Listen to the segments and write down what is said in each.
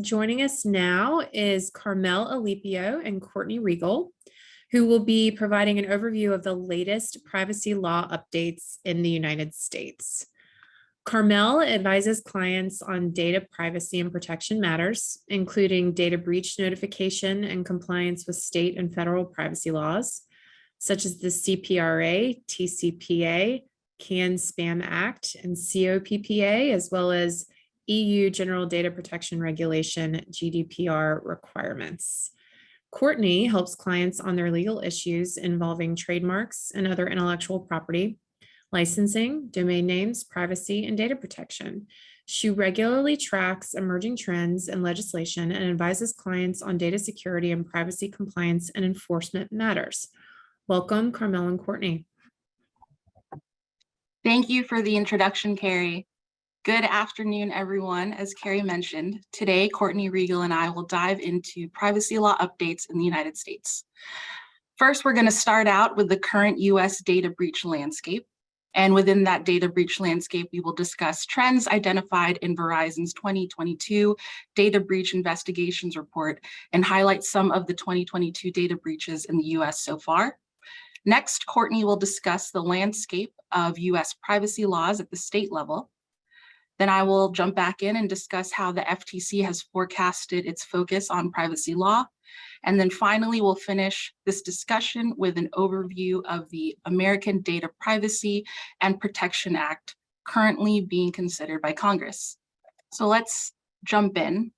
Joining us now is Carmel Alipio and Courtney Regal, who will be providing an overview of the latest privacy law updates in the United States. Carmel advises clients on data privacy and protection matters, including data breach notification and compliance with state and federal privacy laws, such as the Cpra, Tcpa, CAN-SPAM Act, and Coppa, as well as EU General Data Protection Regulation, GDPR requirements. Courtney helps clients on their legal issues involving trademarks and other intellectual property, licensing, domain names, privacy, and data protection. She regularly tracks emerging trends and legislation and advises clients on data security and privacy compliance and enforcement matters. Welcome, Carmel and Courtney. Thank you for the introduction, Carrie. Good afternoon, everyone. As Carrie mentioned, today, Courtney Regal and I will dive into privacy law updates in the United States. First, we're going to start out with the current U.S. data breach landscape. And within that data breach landscape, we will discuss trends identified in Verizon's 2022 Data Breach Investigations Report and highlight some of the 2022 data breaches in the U.S. so far. Next, Courtney will discuss the landscape of U.S. privacy laws at the state level. Then I will jump back in and discuss how the FTC has forecasted its focus on privacy law. And then finally, we'll finish this discussion with an overview of the American Data Privacy and Protection Act currently being considered by Congress. So let's jump in.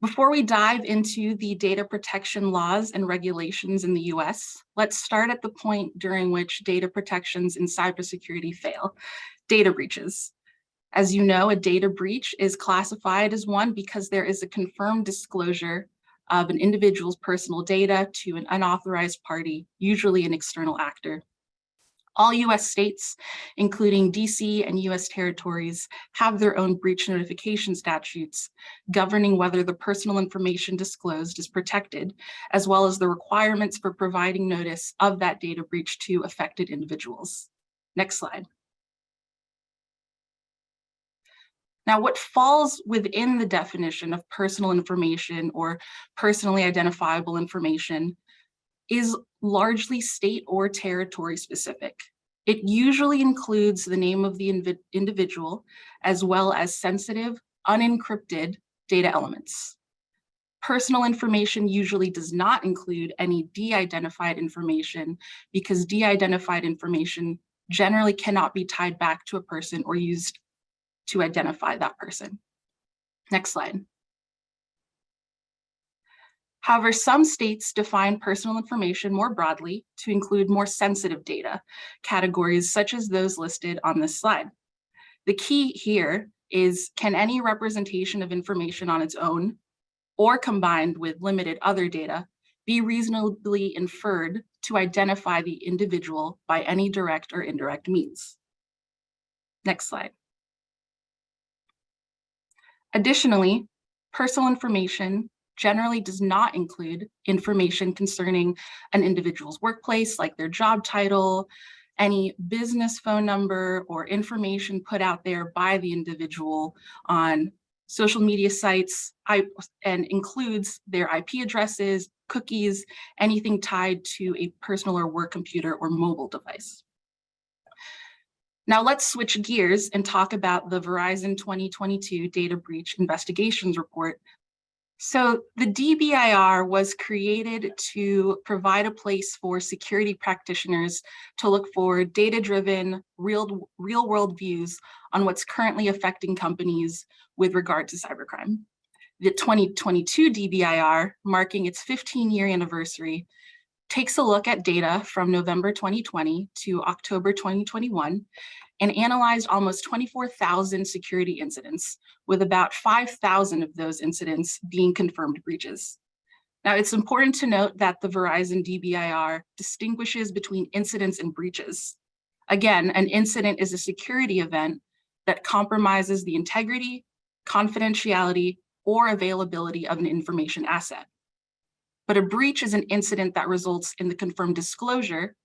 Before we dive into the data protection laws and regulations in the US, let's start at the point during which data protections in cybersecurity fail, data breaches. As you know, a data breach is classified as one because there is a confirmed disclosure of an individual's personal data to an unauthorized party, usually an external actor. All US states, including DC and US territories, have their own breach notification statutes governing whether the personal information disclosed is protected, as well as the requirements for providing notice of that data breach to affected individuals. Next slide. Now, what falls within the definition of personal information or personally identifiable information is largely state or territory specific. It usually includes the name of the individual, as well as sensitive, unencrypted data elements. Personal information usually does not include any de-identified information because de-identified information generally cannot be tied back to a person or used to identify that person. Next slide. However, some states define personal information more broadly to include more sensitive data, categories such as those listed on this slide. The key here is, can any representation of information on its own or combined with limited other data be reasonably inferred to identify the individual by any direct or indirect means? Next slide. Additionally, personal information generally does not include information concerning an individual's workplace, like their job title, any business phone number, or information put out there by the individual on social media sites, and includes their IP addresses, cookies, anything tied to a personal or work computer or mobile device. Now let's switch gears and talk about the Verizon 2022 Data Breach Investigations Report. So the DBIR was created to provide a place for security practitioners to look for data-driven, real-world views on what's currently affecting companies with regard to cybercrime. The 2022 DBIR, marking its 15-year anniversary, takes a look at data from November 2020 to October 2021 and analyzed almost 24,000 security incidents, with about 5,000 of those incidents being confirmed breaches. Now, it's important to note that the Verizon DBIR distinguishes between incidents and breaches. Again, an incident is a security event that compromises the integrity, confidentiality, or availability of an information asset. But a breach is an incident that results in the confirmed disclosure,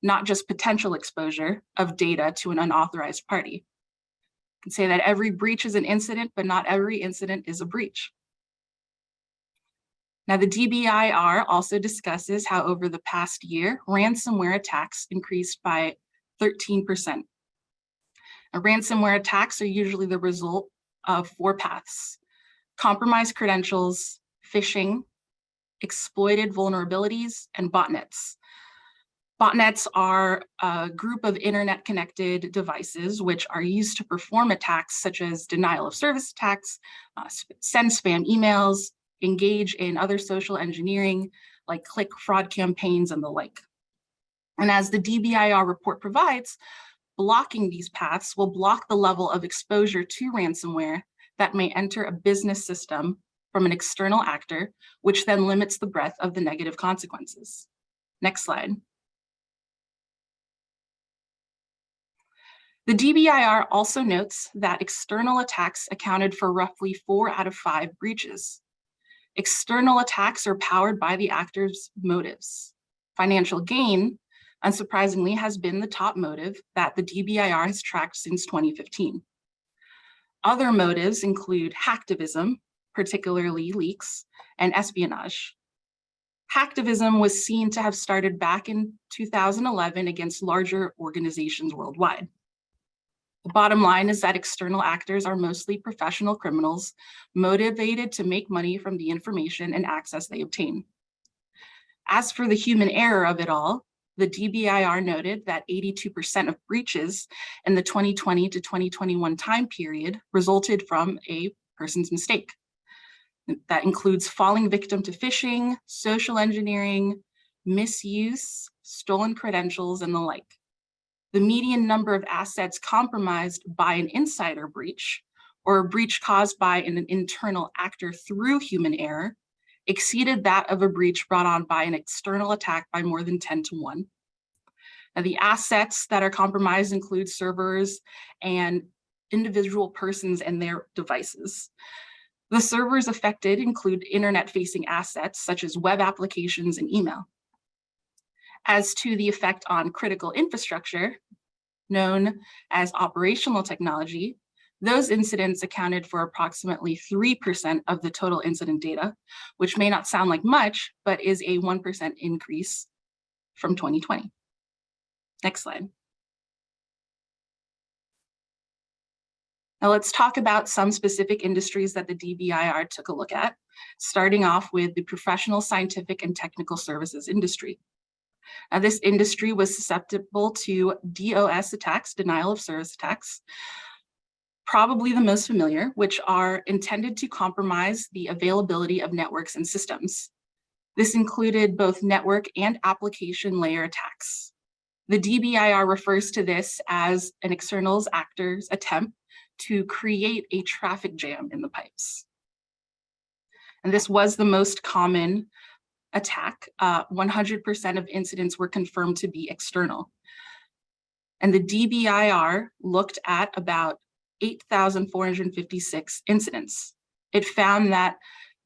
not just potential exposure, of data to an unauthorized party. can say that every breach is an incident, but not every incident is a breach. Now, the DBIR also discusses how over the past year, ransomware attacks increased by 13%. Now, ransomware attacks are usually the result of 4 paths: compromised credentials, phishing, exploited vulnerabilities, and botnets. Botnets are a group of internet-connected devices which are used to perform attacks such as denial of service attacks, send spam emails, engage in other social engineering like click fraud campaigns and the like. And as the DBIR report provides, blocking these paths will block the level of exposure to ransomware that may enter a business system from an external actor, which then limits the breadth of the negative consequences. Next slide. The DBIR also notes that external attacks accounted for roughly 4 out of 5 breaches. External attacks are powered by the actor's motives. Financial gain, unsurprisingly, has been the top motive that the DBIR has tracked since 2015. Other motives include hacktivism, particularly leaks, and espionage. Hacktivism was seen to have started back in 2011 against larger organizations worldwide. The bottom line is that external actors are mostly professional criminals motivated to make money from the information and access they obtain. As for the human error of it all, the DBIR noted that 82% of breaches in the 2020 to 2021 time period resulted from a person's mistake. That includes falling victim to phishing, social engineering, misuse, stolen credentials, and the like. The median number of assets compromised by an insider breach or a breach caused by an internal actor through human error exceeded that of a breach brought on by an external attack by more than 10 to 1. Now, the assets that are compromised include servers and individual persons and their devices. The servers affected include internet-facing assets such as web applications and email. As to the effect on critical infrastructure, known as operational technology, those incidents accounted for approximately 3% of the total incident data, which may not sound like much, but is a 1% increase from 2020. Next slide. Now let's talk about some specific industries that the DBIR took a look at, starting off with the professional, scientific, and technical services industry. Now, this industry was susceptible to DOS attacks, denial of service attacks, probably the most familiar, which are intended to compromise the availability of networks and systems. This included both network and application layer attacks. The DBIR refers to this as an external actor's attempt to create a traffic jam in the pipes. And this was the most common attack. 100% of incidents were confirmed to be external. And the DBIR looked at about 8,456 incidents. It found that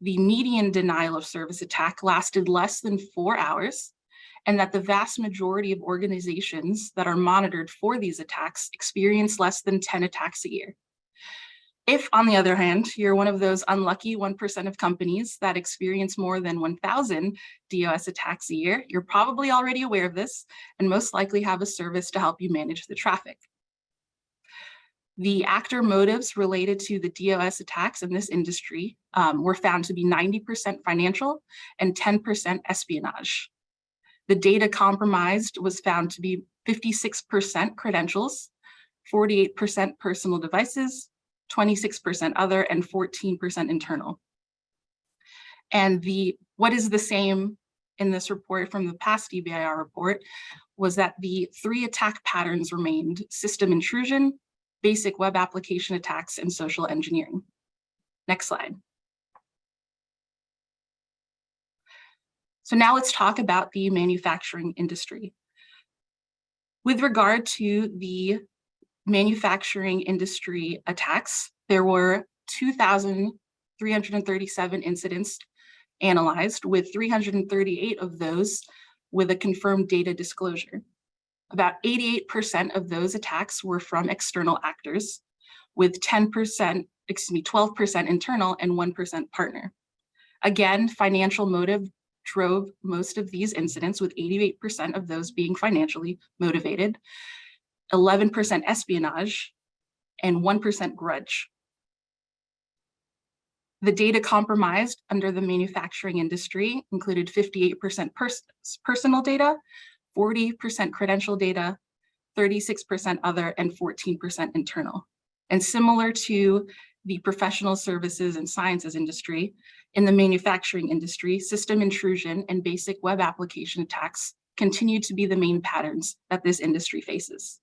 the median denial of service attack lasted less than 4 hours, and that the vast majority of organizations that are monitored for these attacks experience less than 10 attacks a year. If, on the other hand, you're one of those unlucky 1% of companies that experience more than 1,000 DOS attacks a year, you're probably already aware of this and most likely have a service to help you manage the traffic. The actor motives related to the DOS attacks in this industry were found to be 90% financial and 10% espionage. The data compromised was found to be 56% credentials, 48% personal devices, 26% other, and 14% internal. And what is the same in this report from the past DBIR report was that the 3 attack patterns remained: system intrusion, basic web application attacks, and social engineering. Next slide. So now let's talk about the manufacturing industry. With regard to the manufacturing industry attacks, there were 2,337 incidents analyzed, with 338 of those with a confirmed data disclosure. About 88% of those attacks were from external actors, with 12% internal and 1% partner. Again, financial motive drove most of these incidents, with 88% of those being financially motivated, 11% espionage, and 1% grudge. The data compromised under the manufacturing industry included 58% personal data, 40% credential data, 36% other, and 14% internal. And similar to the professional services and sciences industry, in the manufacturing industry, system intrusion and basic web application attacks continue to be the main patterns that this industry faces.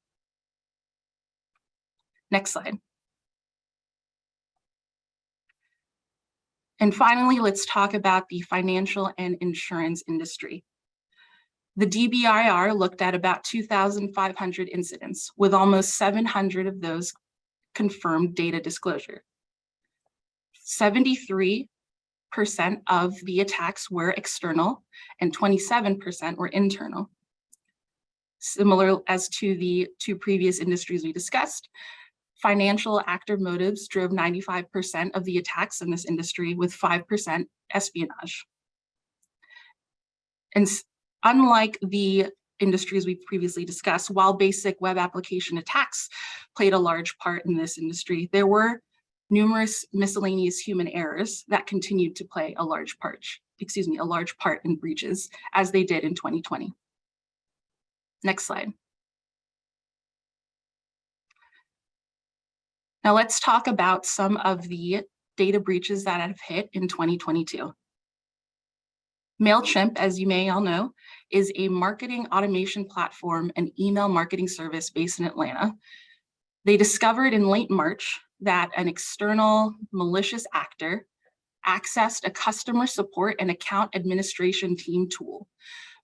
Next slide. And finally, let's talk about the financial and insurance industry. The DBIR looked at about 2,500 incidents, with almost 700 of those confirmed data disclosure. 73% of the attacks were external and 27% were internal. Similar as to the two previous industries we discussed, financial actor motives drove 95% of the attacks in this industry, with 5% espionage. And unlike the industries we previously discussed, while basic web application attacks played a large part in this industry, there were numerous miscellaneous human errors that continued to play a large part in breaches, as they did in 2020. Next slide. Now let's talk about some of the data breaches that have hit in 2022. MailChimp, as you may all know, is a marketing automation platform and email marketing service based in Atlanta. They discovered in late March that an external malicious actor accessed a customer support and account administration team tool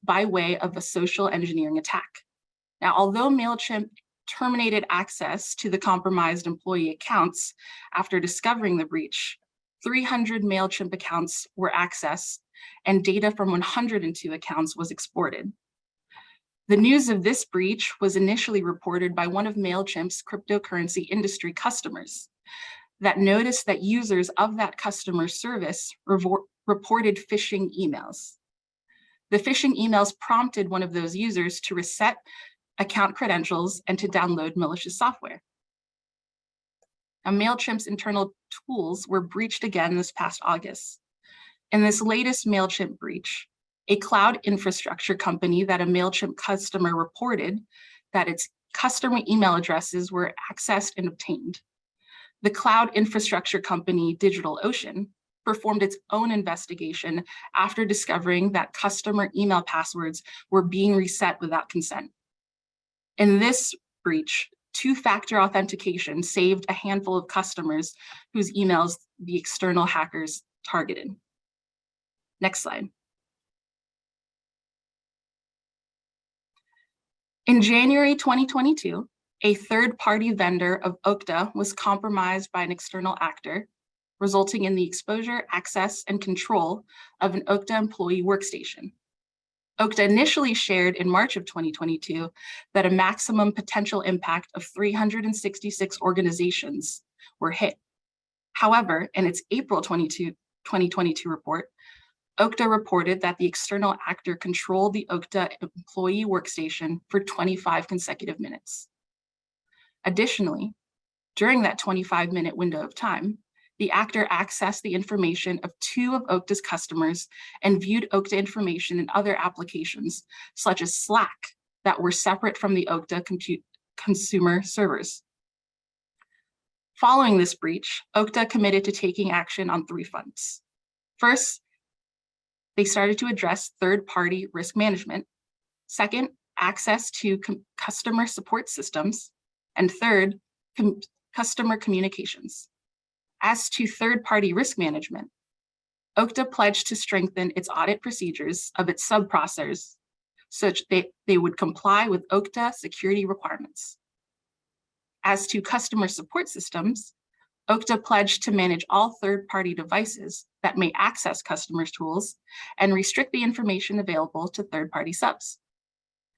by way of a social engineering attack. Now, although MailChimp terminated access to the compromised employee accounts after discovering the breach, 300 MailChimp accounts were accessed and data from 102 accounts was exported. The news of this breach was initially reported by one of MailChimp's cryptocurrency industry customers that noticed that users of that customer service reported phishing emails. The phishing emails prompted one of those users to reset account credentials and to download malicious software. Now, MailChimp's internal tools were breached again this past August. In this latest MailChimp breach, a cloud infrastructure company that a MailChimp customer reported that its customer email addresses were accessed and obtained. The cloud infrastructure company DigitalOcean performed its own investigation after discovering that customer email passwords were being reset without consent. In this breach, two-factor authentication saved a handful of customers whose emails the external hackers targeted. Next slide. In January 2022, a third-party vendor of Okta was compromised by an external actor, resulting in the exposure, access, and control of an Okta employee workstation. Okta initially shared in March of 2022 that a maximum potential impact of 366 organizations were hit. However, in its April 2022 report, Okta reported that the external actor controlled the Okta employee workstation for 25 consecutive minutes. Additionally, during that 25-minute window of time, the actor accessed the information of two of Okta's customers and viewed Okta information in other applications, such as Slack, that were separate from the Okta consumer servers. Following this breach, Okta committed to taking action on 3 fronts. First, they started to address third-party risk management. Second, access to customer support systems. And third, customer communications. As to third-party risk management, Okta pledged to strengthen its audit procedures of its sub-processors such that they would comply with Okta security requirements. As to customer support systems, Okta pledged to manage all third-party devices that may access customers' tools and restrict the information available to third-party subs.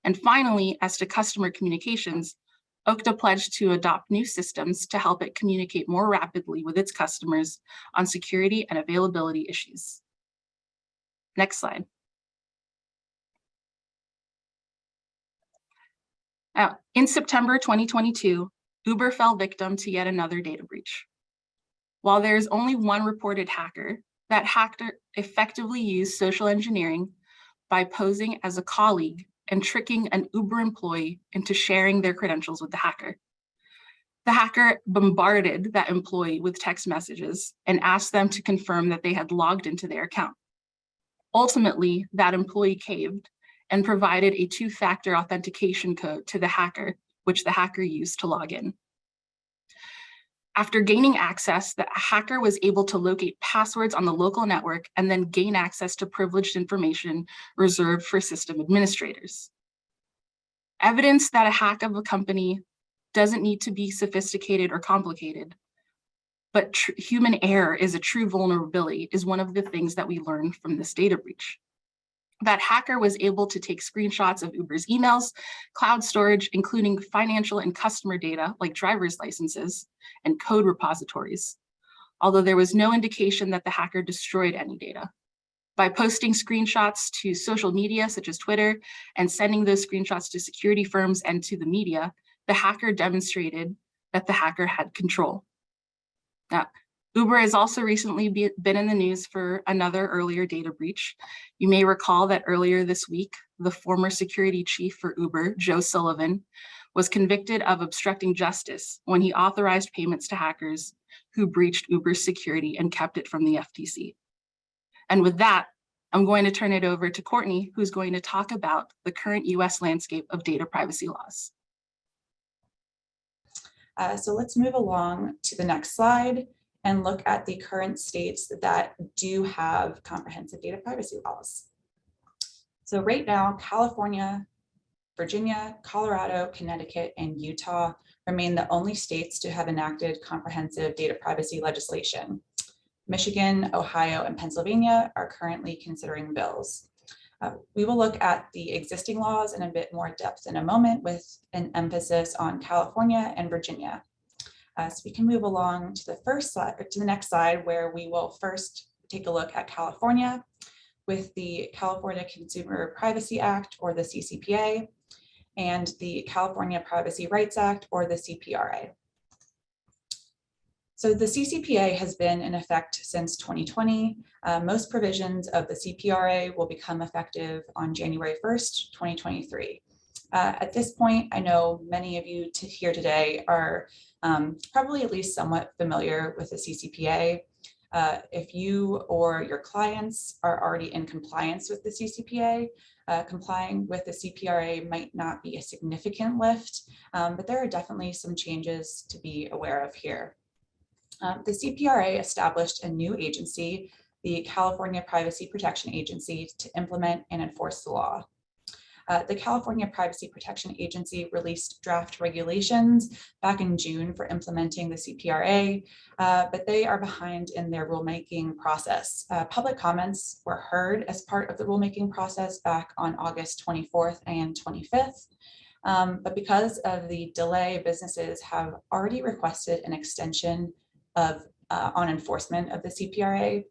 And finally, as to customer communications, Okta pledged to adopt new systems to help it communicate more rapidly with its customers on security and availability issues. Next slide. In September 2022, Uber fell victim to yet another data breach. While there is only one reported hacker, that hacker effectively used social engineering by posing as a colleague and tricking an Uber employee into sharing their credentials with the hacker. The hacker bombarded that employee with text messages and asked them to confirm that they had logged into their account. Ultimately, that employee caved and provided a two-factor authentication code to the hacker, which the hacker used to log in. After gaining access, the hacker was able to locate passwords on the local network and then gain access to privileged information reserved for system administrators. Evidence that a hack of a company doesn't need to be sophisticated or complicated, but human error is a true vulnerability is one of the things that we learned from this data breach. That hacker was able to take screenshots of Uber's emails, cloud storage, including financial and customer data like driver's licenses and code repositories, although there was no indication that the hacker destroyed any data. By posting screenshots to social media such as Twitter and sending those screenshots to security firms and to the media, the hacker demonstrated that the hacker had control. Now, Uber has also recently been in the news for another earlier data breach. You may recall that earlier this week, the former security chief for Uber, Joe Sullivan, was convicted of obstructing justice when he authorized payments to hackers who breached Uber's security and kept it from the FTC. And with that, I'm going to turn it over to Courtney, who's going to talk about the current US landscape of data privacy laws. So let's move along to the next slide and look at the current states that do have comprehensive data privacy laws. So right now, California, Virginia, Colorado, Connecticut, and Utah remain the only states to have enacted comprehensive data privacy legislation. Michigan, Ohio, and Pennsylvania are currently considering bills. We will look at the existing laws in a bit more depth in a moment with an emphasis on California and Virginia. So we can move along to the first slide, or to the next slide, where we will first take a look at California with the California Consumer Privacy Act, or the CCPA, and the California Privacy Rights Act, or the Cpra. So the CCPA has been in effect since 2020. Most provisions of the Cpra will become effective on January 1st, 2023. At this point, I know many of you here today are probably at least somewhat familiar with the CCPA. If you or your clients are already in compliance with the CCPA, complying with the Cpra might not be a significant lift, but there are definitely some changes to be aware of here. The Cpra established a new agency, the California Privacy Protection Agency, to implement and enforce the law. The California Privacy Protection Agency released draft regulations back in June for implementing the Cpra, but they are behind in their rulemaking process. Public comments were heard as part of the rulemaking process back on August 24th and 25th. But because of the delay, businesses have already requested an extension of on enforcement of the Cpra.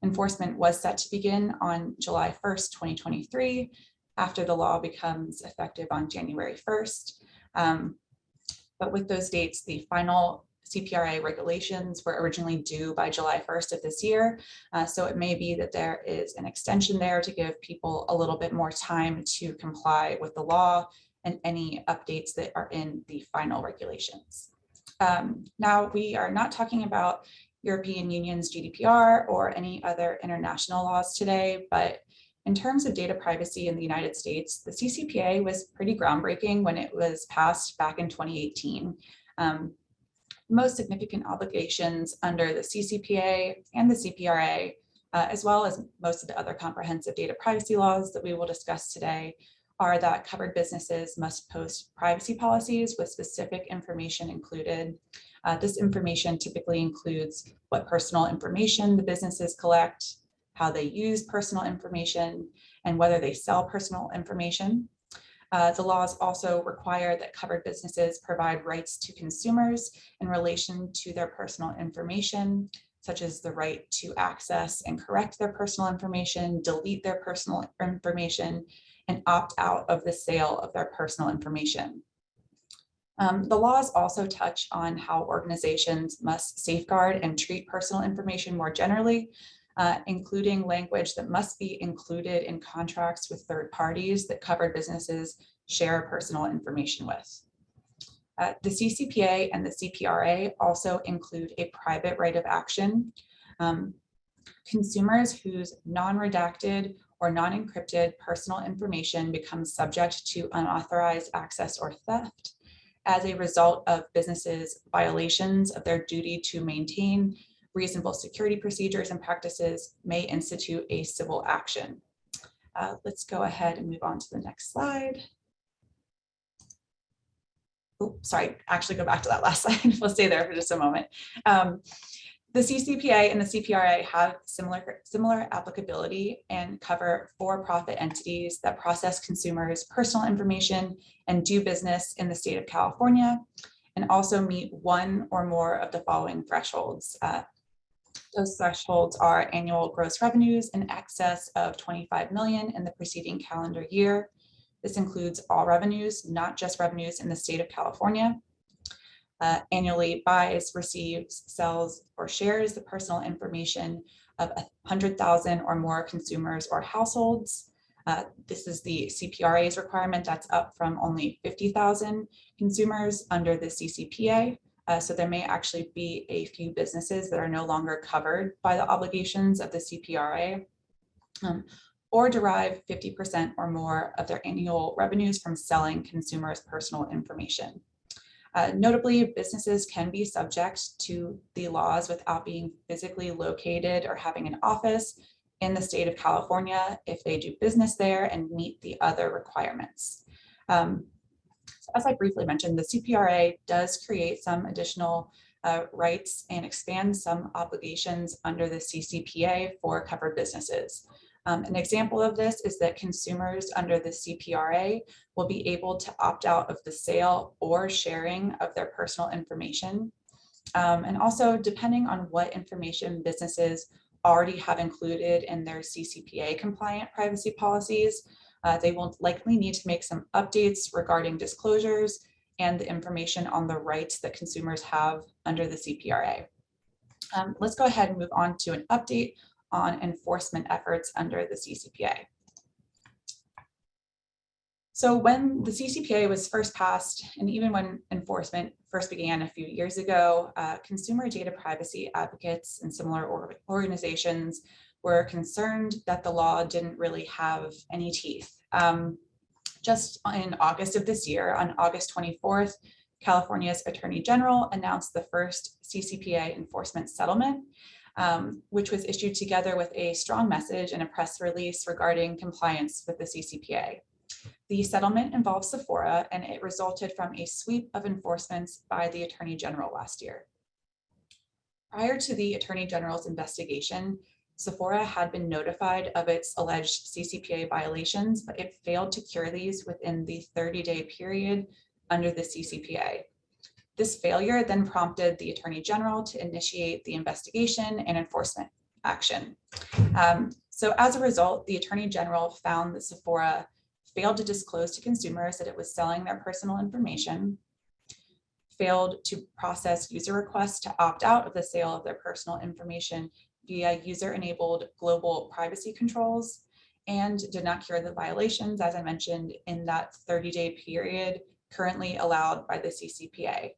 Enforcement was set to begin on July 1st, 2023, after the law becomes effective on January 1st. But with those dates, the final Cpra regulations were originally due by July 1st of this year. So it may be that there is an extension there to give people a little bit more time to comply with the law and any updates that are in the final regulations. Now, we are not talking about European Union's GDPR or any other international laws today, but in terms of data privacy in the United States, the CCPA was pretty groundbreaking when it was passed back in 2018. Most significant obligations under the CCPA and the Cpra, as well as most of the other comprehensive data privacy laws that we will discuss today, are that covered businesses must post privacy policies with specific information included. This information typically includes what personal information the businesses collect, how they use personal information, and whether they sell personal information. The laws also require that covered businesses provide rights to consumers in relation to their personal information, such as the right to access and correct their personal information, delete their personal information, and opt out of the sale of their personal information. The laws also touch on how organizations must safeguard and treat personal information more generally, including language that must be included in contracts with third parties that covered businesses share personal information with. The CCPA and the Cpra also include a private right of action. Consumers whose non-redacted or non-encrypted personal information becomes subject to unauthorized access or theft as a result of businesses' violations of their duty to maintain reasonable security procedures and practices may institute a civil action. Let's go ahead and move on to the next slide. Oh, sorry, actually go back to that last slide. We'll stay there for just a moment. The CCPA and the Cpra have similar applicability and cover for-profit entities that process consumers' personal information and do business in the state of California, and also meet one or more of the following thresholds. Those thresholds are annual gross revenues in excess of 25 million in the preceding calendar year. This includes all revenues, not just revenues in the state of California. Annually buys, receives, sells, or shares the personal information of 100,000 or more consumers or households. This is the Cpra's requirement. That's up from only 50,000 consumers under the CCPA. So there may actually be a few businesses that are no longer covered by the obligations of the Cpra, or derive 50% or more of their annual revenues from selling consumers' personal information. Notably, businesses can be subject to the laws without being physically located or having an office in the state of California if they do business there and meet the other requirements. So as I briefly mentioned, the Cpra does create some additional rights and expand some obligations under the CCPA for covered businesses. An example of this is that consumers under the Cpra will be able to opt out of the sale or sharing of their personal information. And also, depending on what information businesses already have included in their CCPA compliant privacy policies, they will likely need to make some updates regarding disclosures and the information on the rights that consumers have under the Cpra. Let's go ahead and move on to an update on enforcement efforts under the CCPA. So when the CCPA was first passed, and even when enforcement first began a few years ago, consumer data privacy advocates and similar organizations were concerned that the law didn't really have any teeth. Just in August of this year, on August 24th, California's Attorney General announced the first CCPA enforcement settlement, which was issued together with a strong message and a press release regarding compliance with the CCPA. The settlement involves Sephora, and it resulted from a sweep of enforcements by the Attorney General last year. Prior to the Attorney General's investigation, Sephora had been notified of its alleged CCPA violations, but it failed to cure these within the 30-day period under the CCPA. This failure then prompted the Attorney General to initiate the investigation and enforcement action. So as a result, the Attorney General found that Sephora failed to disclose to consumers that it was selling their personal information, failed to process user requests to opt out of the sale of their personal information via user-enabled global privacy controls, and did not cure the violations, as I mentioned, in that 30-day period currently allowed by the CCPA.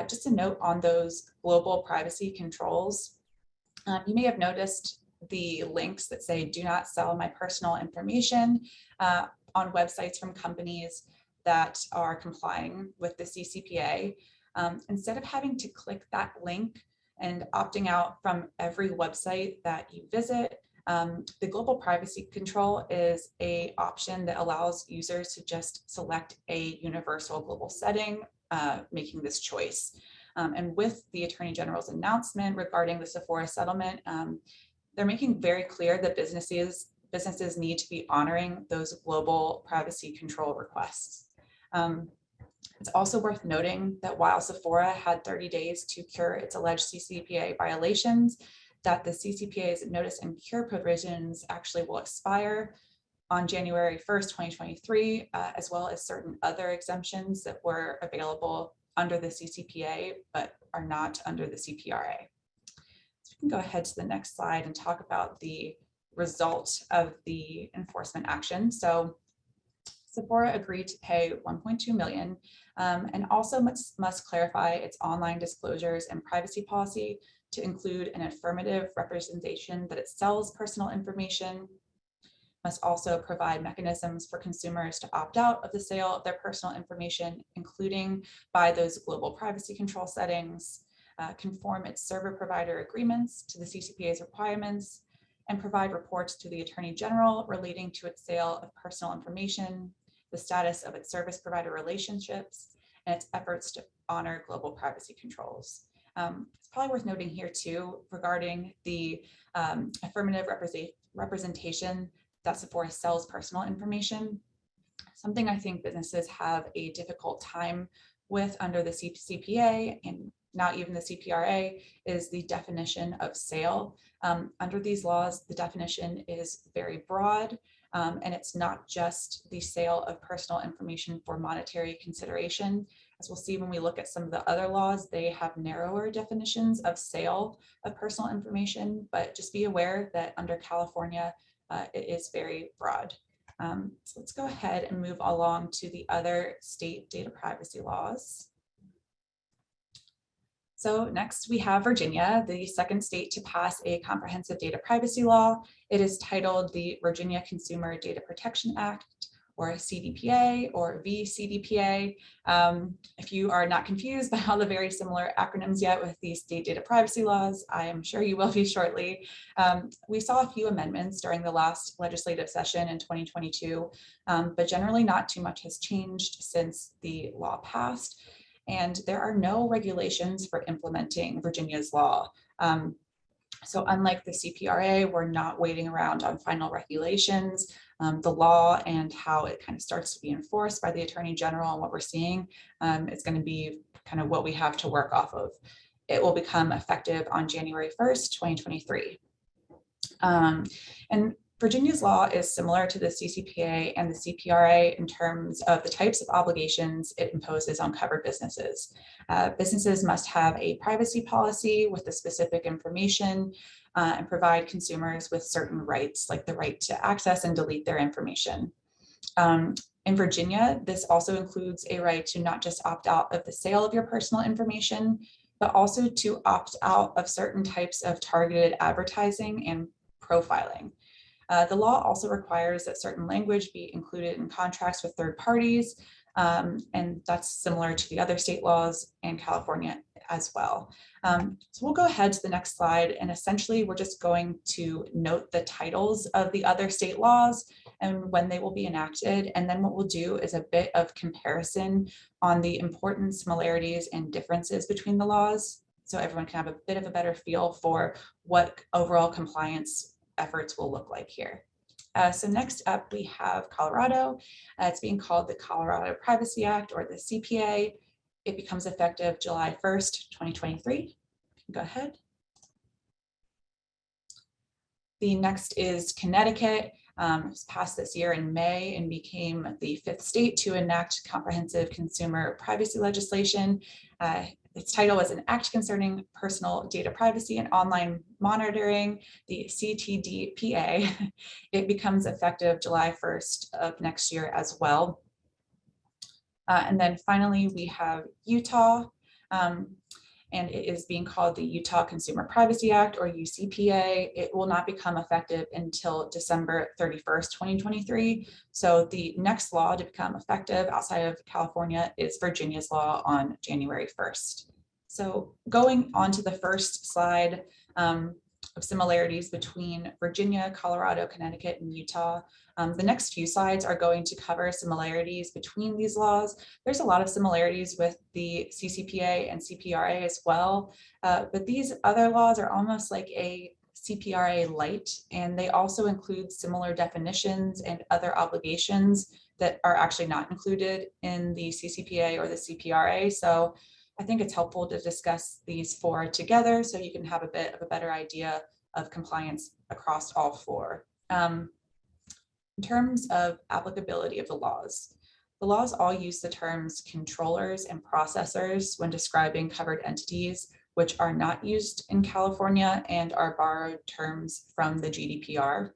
Just a note on those global privacy controls, you may have noticed the links that say do not sell my personal information on websites from companies that are complying with the CCPA. Instead of having to click that link and opting out from every website that you visit, the global privacy control is an option that allows users to just select a universal global setting, making this choice. And with the Attorney General's announcement regarding the Sephora settlement, they're making very clear that businesses need to be honoring those global privacy control requests. It's also worth noting that while Sephora had 30 days to cure its alleged CCPA violations, that the CCPA's notice and cure provisions actually will expire on January 1st, 2023, as well as certain other exemptions that were available under the CCPA, but are not under the Cpra. So we can go ahead to the next slide and talk about the result of the enforcement action. So Sephora agreed to pay $1.2 million and also must clarify its online disclosures and privacy policy to include an affirmative representation that it sells personal information, must also provide mechanisms for consumers to opt out of the sale of their personal information, including by those global privacy control settings, conform its server provider agreements to the CCPA's requirements, and provide reports to the Attorney General relating to its sale of personal information, the status of its service provider relationships, and its efforts to honor global privacy controls. It's probably worth noting here too, regarding the affirmative representation that Sephora sells personal information. Something I think businesses have a difficult time with under the Cpra and not even the Cpra is the definition of sale. Under these laws, the definition is very broad, and it's not just the sale of personal information for monetary consideration. As we'll see when we look at some of the other laws, they have narrower definitions of sale of personal information, but just be aware that under California, it is very broad. So let's go ahead and move along to the other state data privacy laws. So next we have Virginia, the second state to pass a comprehensive data privacy law. It is titled the Virginia Consumer Data Protection Act, or CDPA, or VCDPA. If you are not confused by all the very similar acronyms yet with these state data privacy laws, I am sure you will be shortly. We saw a few amendments during the last legislative session in 2022, but generally not too much has changed since the law passed. And there are no regulations for implementing Virginia's law. So unlike the Cpra, we're not waiting around on final regulations. The law and how it kind of starts to be enforced by the Attorney General and what we're seeing is going to be kind of what we have to work off of. It will become effective on January 1st, 2023. And Virginia's law is similar to the CCPA and the Cpra in terms of the types of obligations it imposes on covered businesses. Businesses must have a privacy policy with the specific information and provide consumers with certain rights, like the right to access and delete their information. In Virginia, this also includes a right to not just opt out of the sale of your personal information, but also to opt out of certain types of targeted advertising and profiling. The law also requires that certain language be included in contracts with third parties, and that's similar to the other state laws and California as well. So we'll go ahead to the next slide, and essentially we're just going to note the titles of the other state laws and when they will be enacted, and then what we'll do is a bit of comparison on the important similarities and differences between the laws, so everyone can have a bit of a better feel for what overall compliance efforts will look like here. So next up, we have Colorado. It's being called the Colorado Privacy Act, or the CPA. It becomes effective July 1st, 2023. Go ahead. The next is Connecticut. It was passed this year in May and became the 5th state to enact comprehensive consumer privacy legislation. Its title was an act concerning personal data privacy and online monitoring, the CTDPA. It becomes effective July 1st of next year as well. And then finally, we have Utah, and it is being called the Utah Consumer Privacy Act, or UCPA. It will not become effective until December 31st, 2023. So the next law to become effective outside of California is Virginia's law on January 1st. So going on to the first slide of similarities between Virginia, Colorado, Connecticut, and Utah. The next few slides are going to cover similarities between these laws. There's a lot of similarities with the CCPA and Cpra as well, but these other laws are almost like a CPRA Lite, and they also include similar definitions and other obligations that are actually not included in the CCPA or the CPRA. So I think it's helpful to discuss these four together so you can have a bit of a better idea of compliance across all four. In terms of applicability of the laws all use the terms controllers and processors when describing covered entities, which are not used in California and are borrowed terms from the GDPR.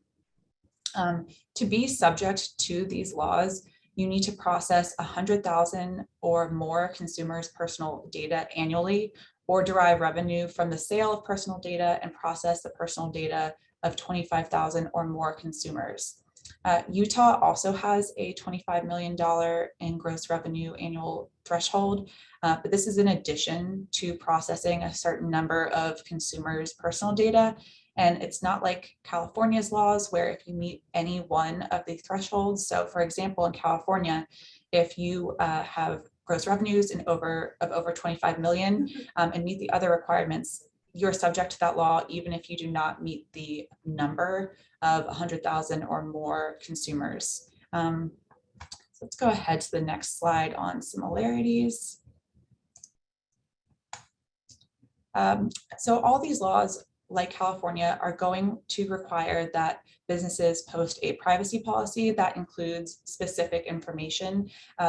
To be subject to these laws, you need to process 100,000 or more consumers' personal data annually, or derive revenue from the sale of personal data and process the personal data of 25,000 or more consumers. Utah also has a $25 million in gross revenue annual threshold, but this is in addition to processing a certain number of consumers' personal data. And it's not like California's laws where if you meet any one of the thresholds. So for example, in California, if you have gross revenues of over 25 million and meet the other requirements, you're subject to that law, even if you do not meet the number of 100,000 or more consumers. So let's go ahead to the next slide on similarities. So all these laws, like California, are going to require that businesses post a privacy policy that includes specific information,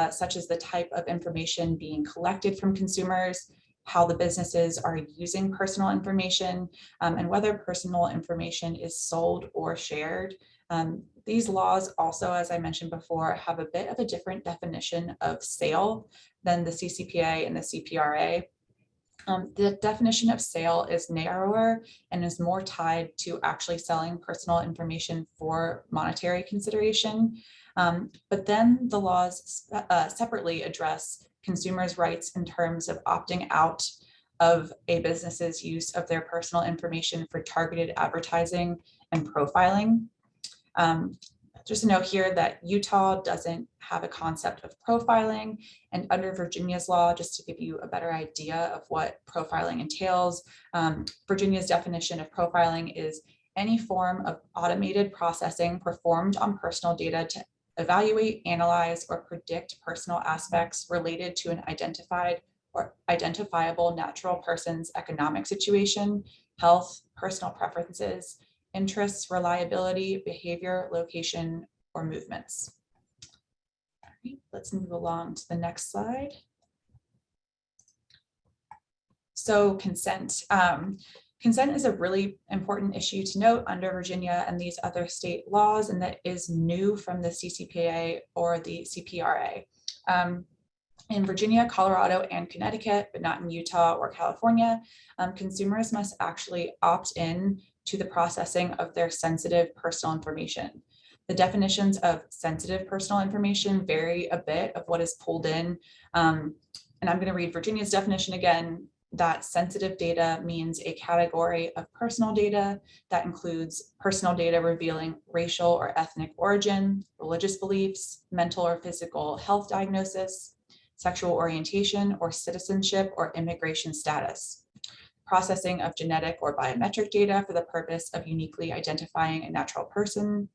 such as the type of information being collected from consumers, how the businesses are using personal information, and whether personal information is sold or shared. These laws also, as I mentioned before, have a bit of a different definition of sale than the CCPA and the CPRA. The definition of sale is narrower and is more tied to actually selling personal information for monetary consideration. But then the laws separately address consumers' rights in terms of opting out of a business's use of their personal information for targeted advertising and profiling. Just a note here that Utah doesn't have a concept of profiling, and under Virginia's law, just to give you a better idea of what profiling entails, Virginia's definition of profiling is any form of automated processing performed on personal data to evaluate, analyze, or predict personal aspects related to an identified or identifiable natural person's economic situation, health, personal preferences, interests, reliability, behavior, location, or movements. All right, let's move along to the next slide. So consent. Consent is a really important issue to note under Virginia and these other state laws, and that is new from the CCPA or the CPRA. In Virginia, Colorado, and Connecticut, but not in Utah or California, consumers must actually opt in to the processing of their sensitive personal information. The definitions of sensitive personal information vary a bit of what is pulled in. And I'm going to read Virginia's definition again, that sensitive data means a category of personal data that includes personal data revealing racial or ethnic origin, religious beliefs, mental or physical health diagnosis, sexual orientation or citizenship or immigration status, processing of genetic or biometric data for the purpose of uniquely identifying a natural person,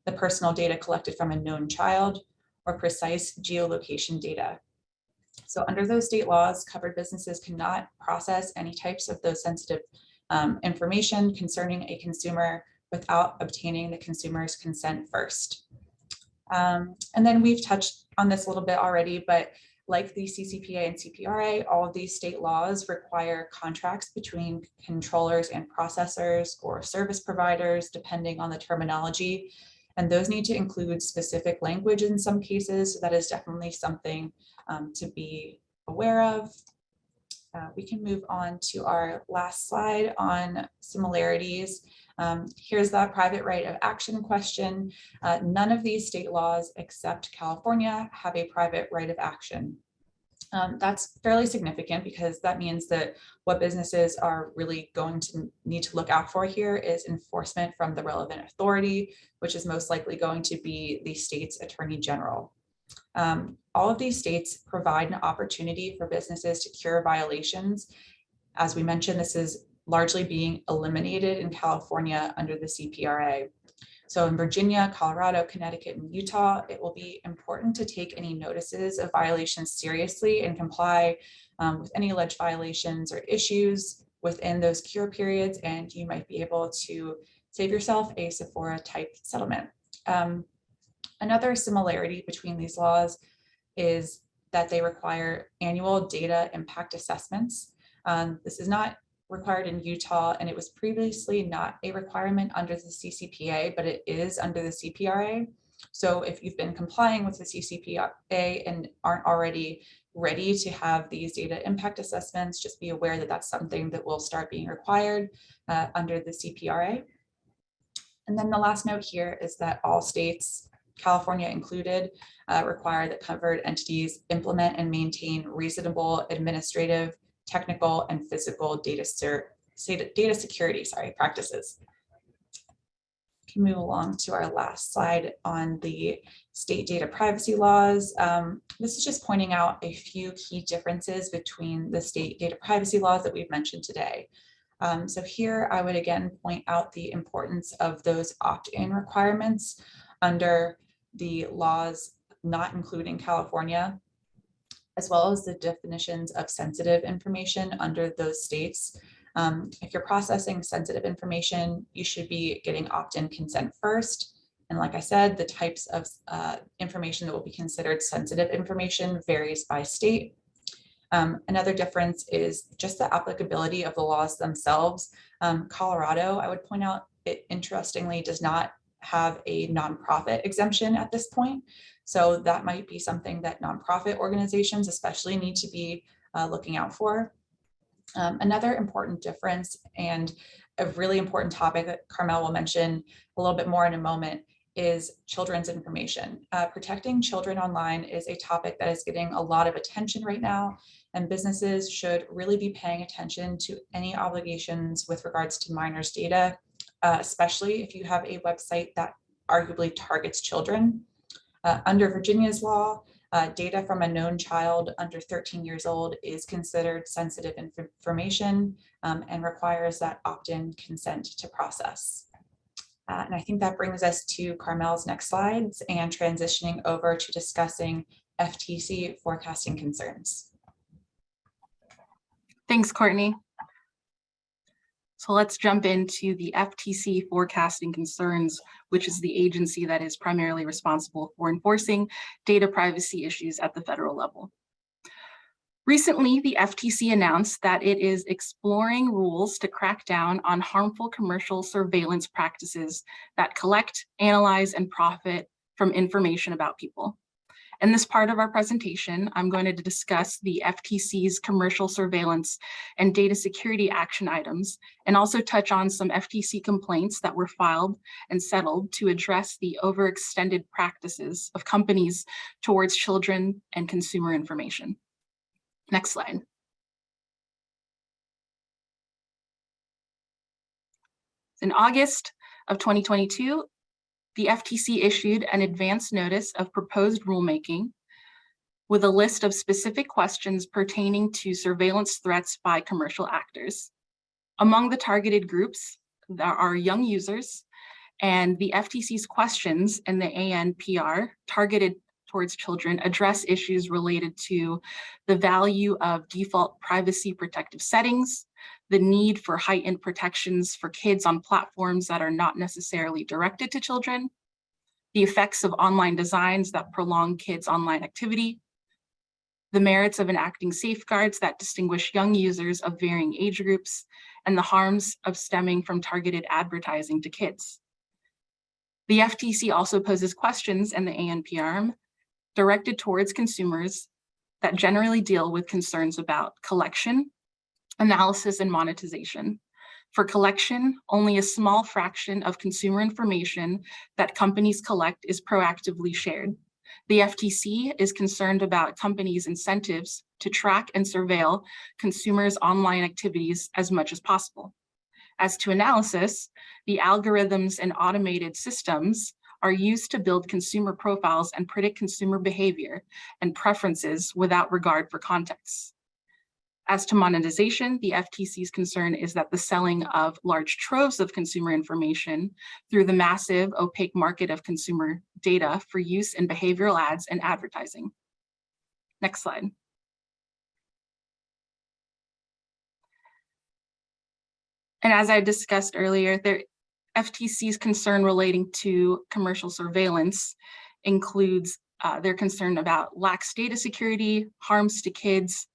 the personal data collected from a known child, or precise geolocation data. So under those state laws, covered businesses cannot process any types of those sensitive information concerning a consumer without obtaining the consumer's consent first. And then we've touched on this a little bit already, but like the CCPA and CPRA, all of these state laws require contracts between controllers and processors or service providers, depending on the terminology. And those need to include specific language in some cases. So that is definitely something to be aware of. We can move on to our last slide on similarities. Here's the private right of action question. None of these state laws except California have a private right of action. That's fairly significant because that means that what businesses are really going to need to look out for here is enforcement from the relevant authority, which is most likely going to be the state's attorney general. All of these states provide an opportunity for businesses to cure violations. As we mentioned, this is largely being eliminated in California under the CPRA. So in Virginia, Colorado, Connecticut, and Utah, it will be important to take any notices of violations seriously and comply with any alleged violations or issues within those cure periods, and you might be able to save yourself a Sephora type settlement. Another similarity between these laws is that they require annual data impact assessments. This is not required in Utah, and it was previously not a requirement under the CCPA, but it is under the CPRA. So if you've been complying with the CCPA and aren't already ready to have these data impact assessments, just be aware that that's something that will start being required under the CPRA. And then the last note here is that all states, California included, require that covered entities implement and maintain reasonable administrative, technical, and physical data security practices. We can move along to our last slide on the state data privacy laws. This is just pointing out a few key differences between the state data privacy laws that we've mentioned today. So here I would again point out the importance of those opt-in requirements under the laws not including California, as well as the definitions of sensitive information under those states. If you're processing sensitive information, you should be getting opt-in consent first. And like I said, the types of information that will be considered sensitive information varies by state. Another difference is just the applicability of the laws themselves. Colorado, I would point out, it interestingly does not have a nonprofit exemption at this point. So that might be something that nonprofit organizations especially need to be looking out for. Another important difference, and a really important topic that Carmel will mention a little bit more in a moment, is children's information. Protecting children online is a topic that is getting a lot of attention right now, and businesses should really be paying attention to any obligations with regards to minors' data, especially if you have a website that arguably targets children. Under Virginia's law, data from a known child under 13 years old is considered sensitive information and requires that opt-in consent to process. And I think that brings us to Carmel's next slides and transitioning over to discussing FTC forecasting concerns. Thanks, Courtney. So let's jump into the FTC Forecasting Concerns, which is the agency that is primarily responsible for enforcing data privacy issues at the federal level. Recently, the FTC announced that it is exploring rules to crack down on harmful commercial surveillance practices that collect, analyze, and profit from information about people. In this part of our presentation, I'm going to discuss the FTC's commercial surveillance and data security action items, and also touch on some FTC complaints that were filed and settled to address the overextended practices of companies towards children and consumer information. Next slide. In August of 2022, the FTC issued an advance notice of proposed rulemaking with a list of specific questions pertaining to surveillance threats by commercial actors. Among the targeted groups, there are young users, and the FTC's questions in the ANPR targeted towards children address issues related to the value of default privacy protective settings, the need for heightened protections for kids on platforms that are not necessarily directed to children, the effects of online designs that prolong kids' online activity, the merits of enacting safeguards that distinguish young users of varying age groups, and the harms of stemming from targeted advertising to kids. The FTC also poses questions in the ANPR directed towards consumers that generally deal with concerns about collection, analysis, and monetization. For collection, only a small fraction of consumer information that companies collect is proactively shared. The FTC is concerned about companies' incentives to track and surveil consumers' online activities as much as possible. As to analysis, the algorithms and automated systems are used to build consumer profiles and predict consumer behavior and preferences without regard for context. As to monetization, the FTC's concern is that the selling of large troves of consumer information through the massive opaque market of consumer data for use in behavioral ads and advertising. Next slide. And as I discussed earlier, the FTC's concern relating to commercial surveillance includes their concern about lax data security, harms to kids,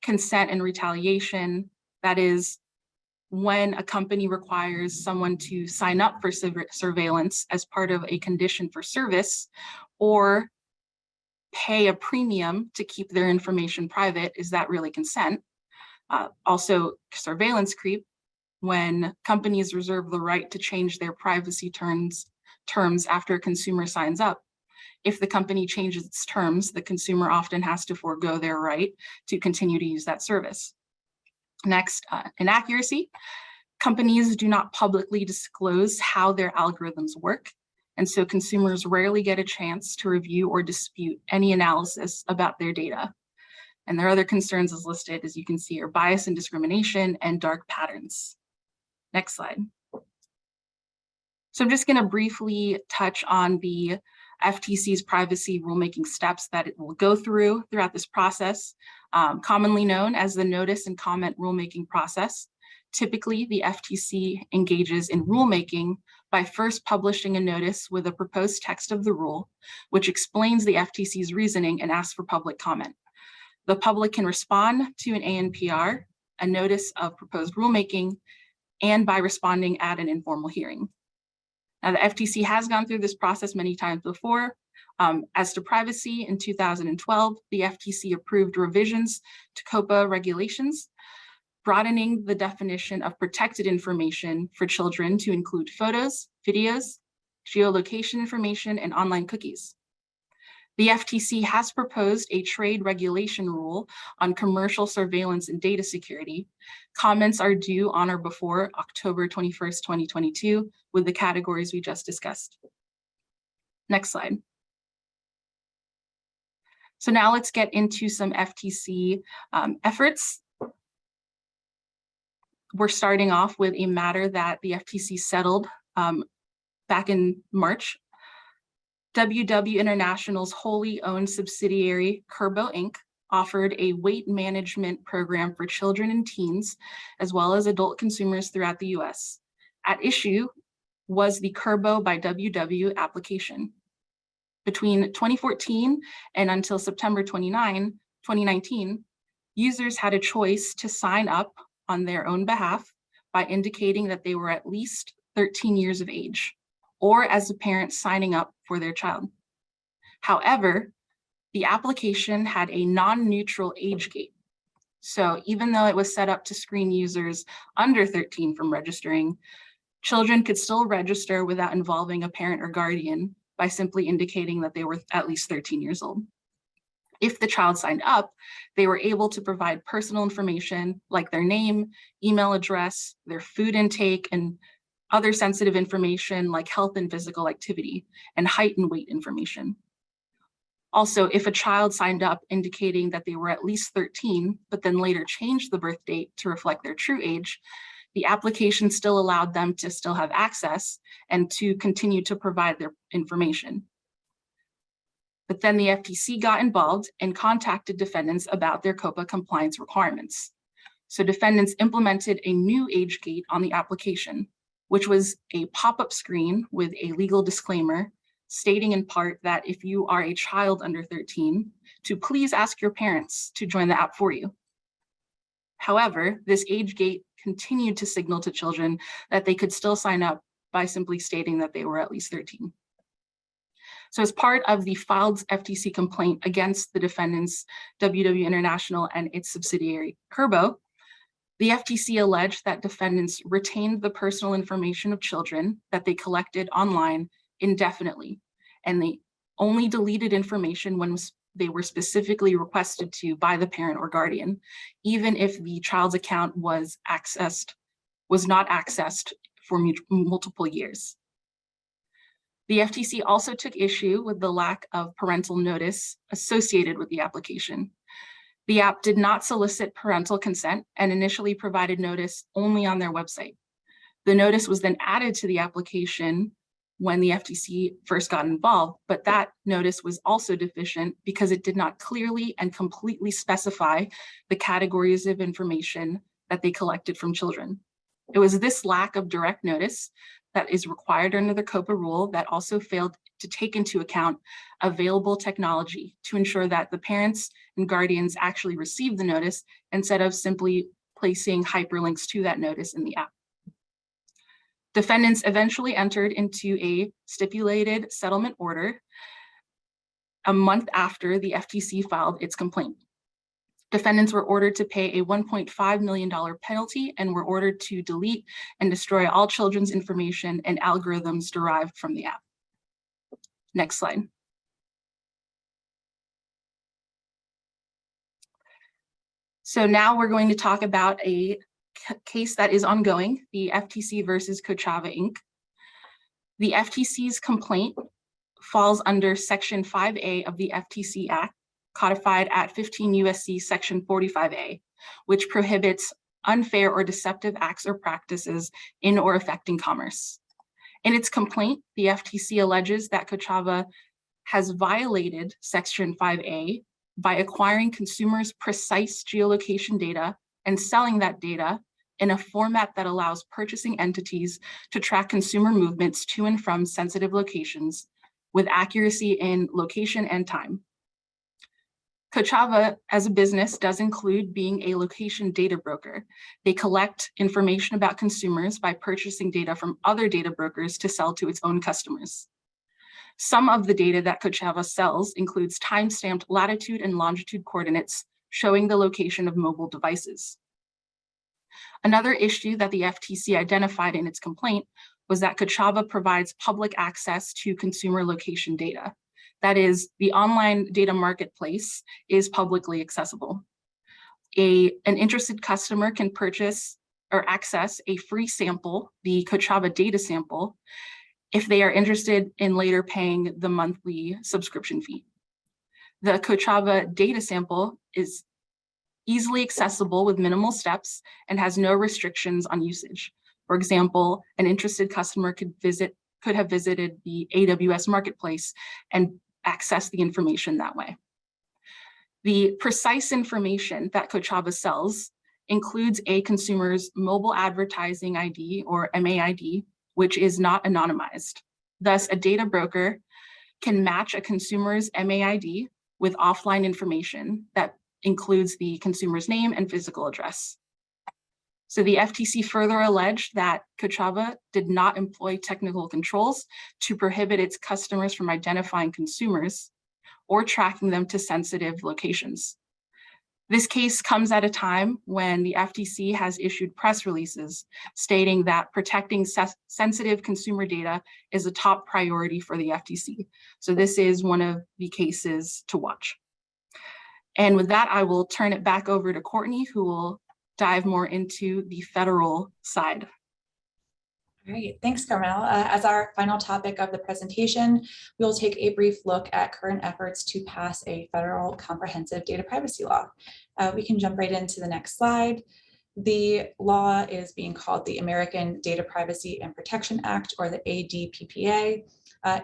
consent and retaliation. That is, when a company requires someone to sign up for surveillance as part of a condition for service, or pay a premium to keep their information private, is that really consent? Also, surveillance creep, when companies reserve the right to change their privacy terms after a consumer signs up. If the company changes its terms, the consumer often has to forego their right to continue to use that service. Next, inaccuracy. Companies do not publicly disclose how their algorithms work, and so consumers rarely get a chance to review or dispute any analysis about their data. And their other concerns as listed, as you can see, are bias and discrimination and dark patterns. Next slide. So I'm just going to briefly touch on the FTC's privacy rulemaking steps that it will go through throughout this process, commonly known as the notice and comment rulemaking process. Typically, the FTC engages in rulemaking by first publishing a notice with a proposed text of the rule, which explains the FTC's reasoning and asks for public comment. The public can respond to an ANPR, a notice of proposed rulemaking, and by responding at an informal hearing. Now, the FTC has gone through this process many times before. As to privacy, in 2012, the FTC approved revisions to Cpra regulations, broadening the definition of protected information for children to include photos, videos, geolocation information, and online cookies. The FTC has proposed a trade regulation rule on commercial surveillance and data security. Comments are due on or before October 21st, 2022, with the categories we just discussed. Next slide. So now let's get into some FTC efforts. We're starting off with a matter that the FTC settled back in March. WW International's wholly owned subsidiary, Curbo Inc., offered a weight management program for children and teens, as well as adult consumers throughout the US. At issue was the Curbo by WW application. Between 2014 and until September 29, 2019, users had a choice to sign up on their own behalf by indicating that they were at least 13 years of age, or as a parent signing up for their child. However, the application had a non-neutral age gate. So even though it was set up to screen users under 13 from registering, children could still register without involving a parent or guardian by simply indicating that they were at least 13 years old. If the child signed up, they were able to provide personal information like their name, email address, their food intake, and other sensitive information like health and physical activity, and height and weight information. Also, if a child signed up indicating that they were at least 13, but then later changed the birth date to reflect their true age, the application still allowed them to still have access and to continue to provide their information. But then the FTC got involved and contacted defendants about their Cpra compliance requirements. So defendants implemented a new age gate on the application, which was a pop-up screen with a legal disclaimer stating in part that if you are a child under 13, to please ask your parents to join the app for you. However, this age gate continued to signal to children that they could still sign up by simply stating that they were at least 13. So as part of the filed FTC complaint against the defendants, WW International and its subsidiary, Curbo, the FTC alleged that defendants retained the personal information of children that they collected online indefinitely, and they only deleted information when they were specifically requested to by the parent or guardian, even if the child's account was not accessed for multiple years. The FTC also took issue with the lack of parental notice associated with the application. The app did not solicit parental consent and initially provided notice only on their website. The notice was then added to the application when the FTC first got involved, but that notice was also deficient because it did not clearly and completely specify the categories of information that they collected from children. It was this lack of direct notice that is required under the Cpra rule that also failed to take into account available technology to ensure that the parents and guardians actually receive the notice instead of simply placing hyperlinks to that notice in the app. Defendants eventually entered into a stipulated settlement order a month after the FTC filed its complaint. Defendants were ordered to pay a $1.5 million penalty and were ordered to delete and destroy all children's information and algorithms derived from the app. Next slide. So now we're going to talk about a case that is ongoing, the FTC versus Ccpa Inc. The FTC's complaint falls under Section 5A of the FTC Act, codified at 15 U.S.C. Section 45A, which prohibits unfair or deceptive acts or practices in or affecting commerce. In its complaint, the FTC alleges that Ccpa has violated Section 5A by acquiring consumers' precise geolocation data and selling that data in a format that allows purchasing entities to track consumer movements to and from sensitive locations with accuracy in location and time. Ccpa as a business does include being a location data broker. They collect information about consumers by purchasing data from other data brokers to sell to its own customers. Some of the data that Ccpa sells includes time-stamped latitude and longitude coordinates showing the location of mobile devices. Another issue that the FTC identified in its complaint was that Ccpa provides public access to consumer location data. That is, the online data marketplace is publicly accessible. An interested customer can purchase or access a free sample, the Ccpa data sample, if they are interested in later paying the monthly subscription fee. The Ccpa data sample is easily accessible with minimal steps and has no restrictions on usage. For example, an interested customer could have visited the AWS marketplace and access the information that way. The precise information that Ccpa sells includes a consumer's mobile advertising ID or MAID, which is not anonymized. Thus, a data broker can match a consumer's MAID with offline information that includes the consumer's name and physical address. So the FTC further alleged that Ccpa did not employ technical controls to prohibit its customers from identifying consumers or tracking them to sensitive locations. This case comes at a time when the FTC has issued press releases stating that protecting sensitive consumer data is a top priority for the FTC. So this is one of the cases to watch. And with that, I will turn it back over to Courtney, who will dive more into the federal side. All right, thanks, Carmel. As our final topic of the presentation, we will take a brief look at current efforts to pass a federal comprehensive data privacy law. We can jump right into the next slide. The law is being called the American Data Privacy and Protection Act, or the ADPPA.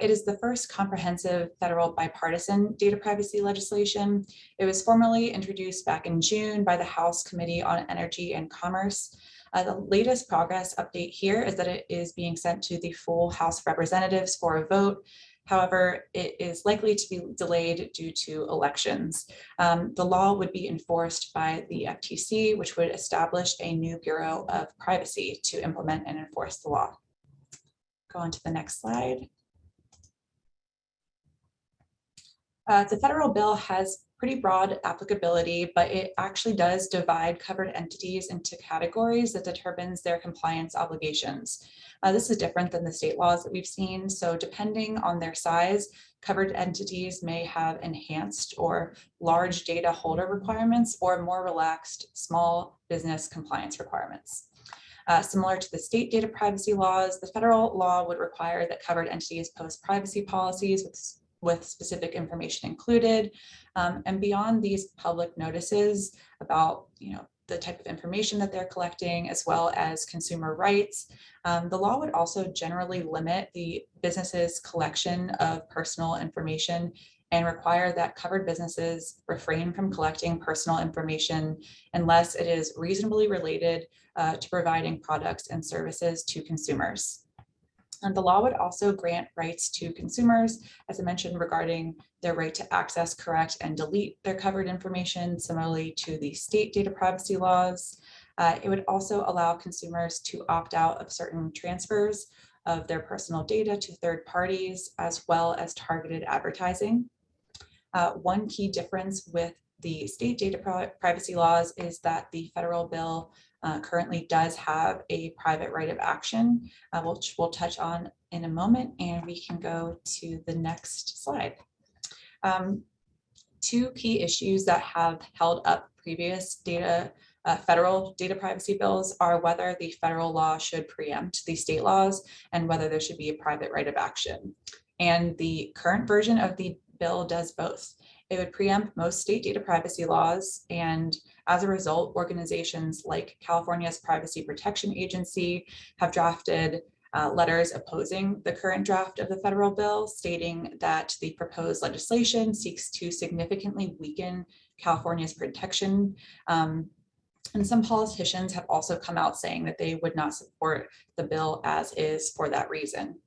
It is the first comprehensive federal bipartisan data privacy legislation. It was formally introduced back in June by the House Committee on Energy and Commerce. The latest progress update here is that it is being sent to the full House of Representatives for a vote. However, it is likely to be delayed due to elections. The law would be enforced by the FTC, which would establish a new Bureau of Privacy to implement and enforce the law. Go on to the next slide. The federal bill has pretty broad applicability, but it actually does divide covered entities into categories that determines their compliance obligations. This is different than the state laws that we've seen. So depending on their size, covered entities may have enhanced or large data holder requirements or more relaxed small business compliance requirements. Similar to the state data privacy laws, the federal law would require that covered entities post privacy policies with with specific information included. And beyond these public notices about, the type of information that they're collecting, as well as consumer rights, the law would also generally limit the business's collection of personal information and require that covered businesses refrain from collecting personal information unless it is reasonably related to providing products and services to consumers. And the law would also grant rights to consumers, as I mentioned, regarding their right to access, correct, and delete their covered information, similarly to the state data privacy laws. It would also allow consumers to opt out of certain transfers of their personal data to third parties, as well as targeted advertising. One key difference with the state data privacy laws is that the federal bill currently does have a private right of action, which we'll touch on in a moment, and we can go to the next slide. Two key issues that have held up previous federal data privacy bills are whether the federal law should preempt the state laws and whether there should be a private right of action. And the current version of the bill does both. It would preempt most state data privacy laws, and as a result, organizations like California's Privacy Protection Agency have drafted letters opposing the current draft of the federal bill, stating that the proposed legislation seeks to significantly weaken California's protection. And some politicians have also come out saying that they would not support the bill as is for that reason.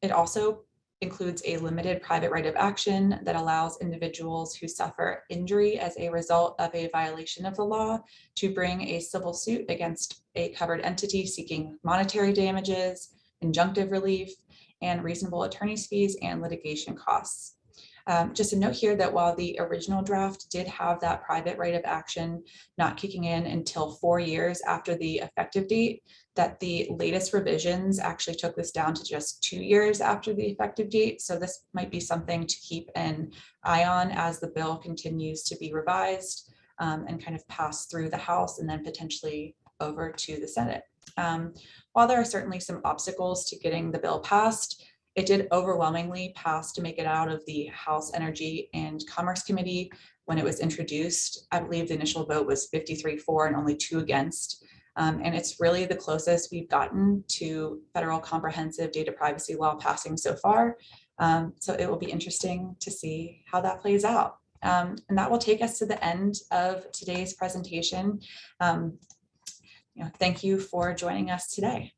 It also includes a limited private right of action that allows individuals who suffer injury as a result of a violation of the law to bring a civil suit against a covered entity seeking monetary damages, injunctive relief, and reasonable attorney's fees and litigation costs. Just a note here that while the original draft did have that private right of action not kicking in until 4 years after the effective date, that the latest revisions actually took this down to just 2 years after the effective date. So this might be something to keep an eye on as the bill continues to be revised and kind of pass through the House and then potentially over to the Senate. While there are certainly some obstacles to getting the bill passed, it did overwhelmingly pass to make it out of the House Energy and Commerce Committee when it was introduced. I believe the initial vote was 53 for and only 2 against. And it's really the closest we've gotten to federal comprehensive data privacy law passing so far. So it will be interesting to see how that plays out. And that will take us to the end of today's presentation. Thank you for joining us today.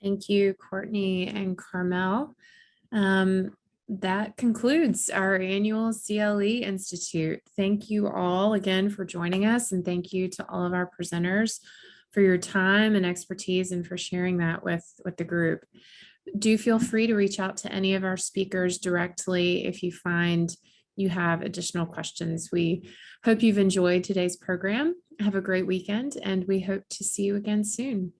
Thank you, Courtney and Carmel. That concludes our annual CLE Institute. Thank you all again for joining us, and thank you to all of our presenters for your time and expertise and for sharing that with the group. Do feel free to reach out to any of our speakers directly if you find you have additional questions. We hope you've enjoyed today's program. Have a great weekend, and we hope to see you again soon.